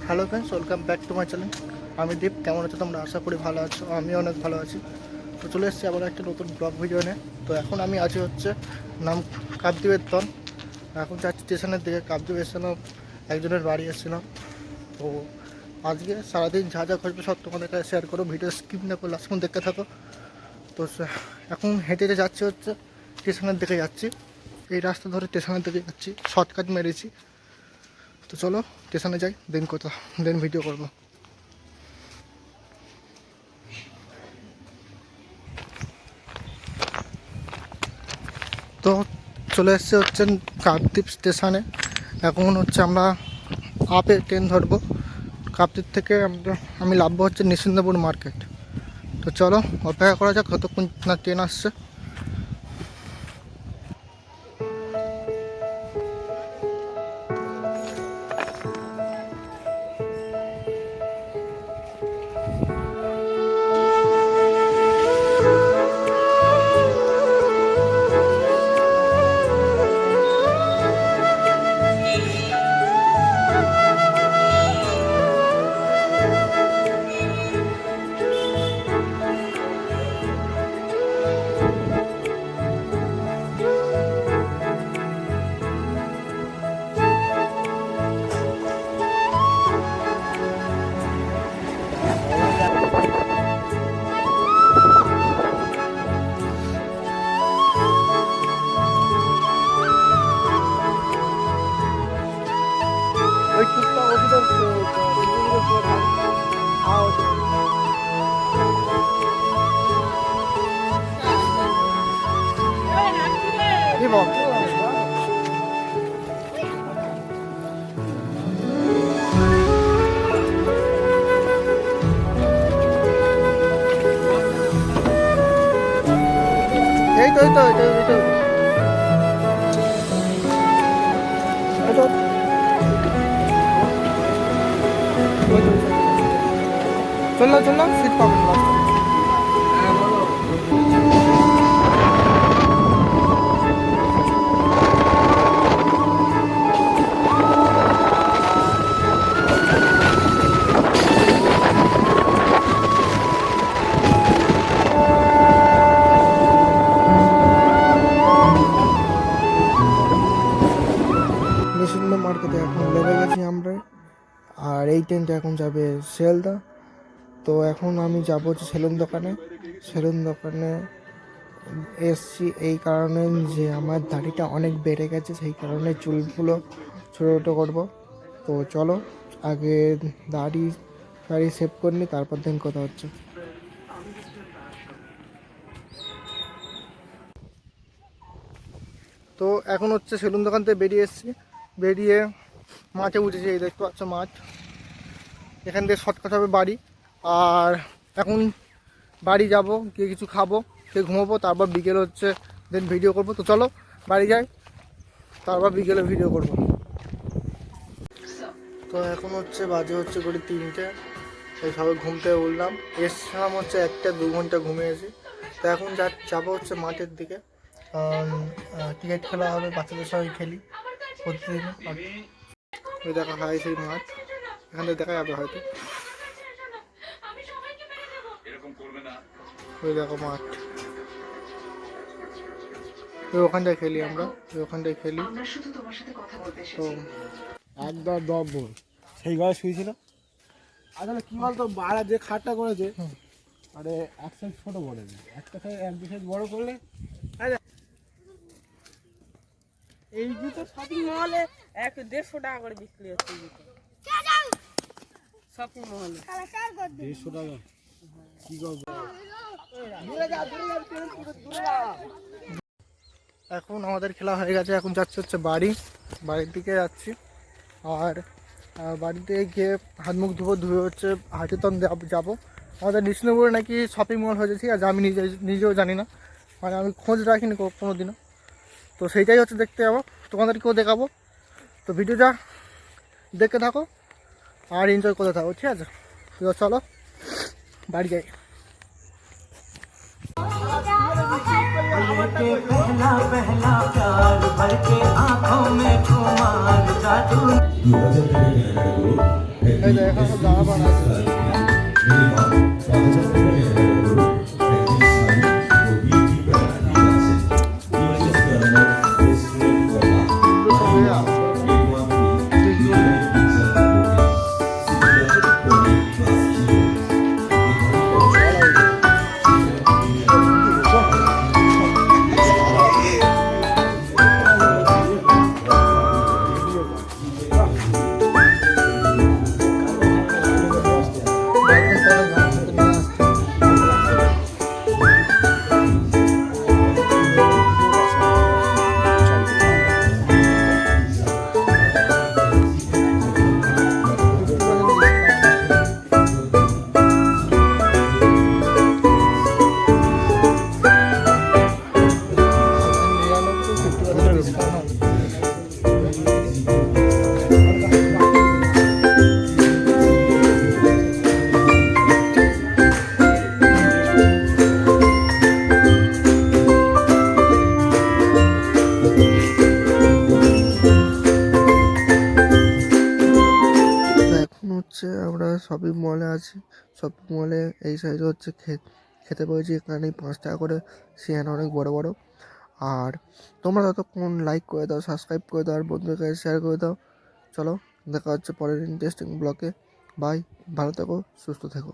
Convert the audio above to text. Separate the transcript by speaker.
Speaker 1: Hello friends, welcome back to my channel. আমি দীপ। কেমন আছো তোমরা? আশা করি ভালো আছো। আমি অনেক ভালো আছি। তো চলে এসেছি আবার একটা নতুন ব্লগ ভিডিও নিয়ে। তো এখন আমি আছি হচ্ছে নাম কাকদ্বীপের তন। এখন যাচ্ছি স্টেশনের দিকে। কাকদ্বীপ এসেছিলাম, একজনের বাড়ি এসেছিলাম। তো আজকে সারাদিন যা যা ঘটবে সব তোমাদের কাছে শেয়ার করো। ভিডিও স্কিপ না করে লাস্ট পর্যন্ত দেখতে থাকো। তো এখন হেঁটে হেঁটে যাচ্ছি হচ্ছে স্টেশনের দিকে যাচ্ছি। এই রাস্তা ধরে স্টেশনের দিকে যাচ্ছি, শর্টকাট মেরেছি। তো চলো স্টেশনে যাই, দেন ভিডিও করবো। তো চলে এসছে হচ্ছে কাকদ্বীপ স্টেশনে। এখন হচ্ছে আমরা আপে ট্রেন ধরবো। কাকদ্বীপ থেকে আমি নামবো হচ্ছে নিশ্চিন্দপুর মার্কেট। তো চলো অপেক্ষা করা যাক কতক্ষণ না ট্রেন আসছে। ওই টুকটা ওদের কি বল এই তো চললাম সিট পাবেন লাস্ট। নিশ্চিন্ত মার্কেটে এখন নেমে গেছি আমরা। আর এই ট্রেনটা এখন যাবে শিয়ালদা। তো এখন আমি যাব হচ্ছে সেলুন দোকানে এসছি এই কারণে যে আমার দাড়িটা অনেক বেড়ে গেছে, সেই কারণে চুলগুলো ছোটো ছোটো করবো। তো চলো আগে দাড়ি সেভ করে নিই, তারপর দিন কথা হচ্ছে। তো এখন হচ্ছে সেলুন দোকান থেকে বেরিয়ে মাঠে উঠেছি। এই দেখতে পাচ্ছ মাঠ। এখান থেকে শর্টকাট হবে বাড়ি। আর এখন বাড়ি যাব, গিয়ে কিছু খাবো, খেয়ে ঘুমাবো, তারপর বিকেলে হচ্ছে দেন ভিডিও করব। তো চলো বাড়ি যাই, তারপর বিকেলে ভিডিও করব। তো এখন হচ্ছে বাজে হচ্ছে করে 3টে। এই সবাই ঘুম থেকে উঠলাম, এসছিলাম হচ্ছে 1-2 ঘন্টা ঘুমিয়েছি। তো এখন যাবো হচ্ছে মাঠের দিকে, কারণ ক্রিকেট খেলা হবে, বাচ্চাদের সবাই খেলি প্রতিদিন। ওই দেখা হয় সেই মাঠ, এখান থেকে দেখা যাবে হয়তো। ওই দেখো মাঠ, ওই ওখানটায় খেলি আমরা, তো
Speaker 2: একদম দম সেই ঘরে শুয়েছিল। আসলে কি বলতো, বাড়া যে খাটটা করেছে মানে এক সাইজ ছোট বলেছে, একটা সাইজ এক দু সাইজ বড় করলে।
Speaker 3: এই জুতো শপিং মহলে 150 টাকা করে বিক্রি হচ্ছে। শপিং মহলে
Speaker 2: 150 টাকা কি করবো।
Speaker 1: এখন আমাদের খেলা হয়ে গেছে, এখন যাচ্ছে হচ্ছে বাড়ির দিকে যাচ্ছি। আর বাড়িতে গিয়ে হাত মুখ ধুয়ে হচ্ছে হাতিতন যাবো। আমাদের নিশ্চিন্তপুরে নাকি শপিং মল হয়েছে, ঠিক আছে? আমি নিজেও জানি না, মানে আমি খোঁজ রাখিনি কোনো দিনও। তো সেইটাই হচ্ছে দেখতে যাবো, তোমাদেরকেও দেখাবো। তো ভিডিওটা দেখতে থাকো আর এনজয় করতে থাকো, ঠিক আছে? তো চলো বাড়ি যাই।
Speaker 4: लेके पहला पहला प्यार भर के आंखों में खुमार जादू।
Speaker 1: এই যে এখানে জামা পান আছে। এখন হচ্ছে আমরা শপিং মলে আছি। শপিং মলে এই সাইডে হচ্ছে খেতে পেয়েছি, এখানে 5 টাকা করে সিয়ান অনেক বড় বড়। আর তোমরা ততক্ষণ লাইক করে দাও, সাবস্ক্রাইব করে দাও, আর বন্ধুদের কাছে শেয়ার করে দাও। চলো দেখা হচ্ছে পরের ইন্টারেস্টিং ব্লগে। বাই, ভালো থেকো, সুস্থ থেকো।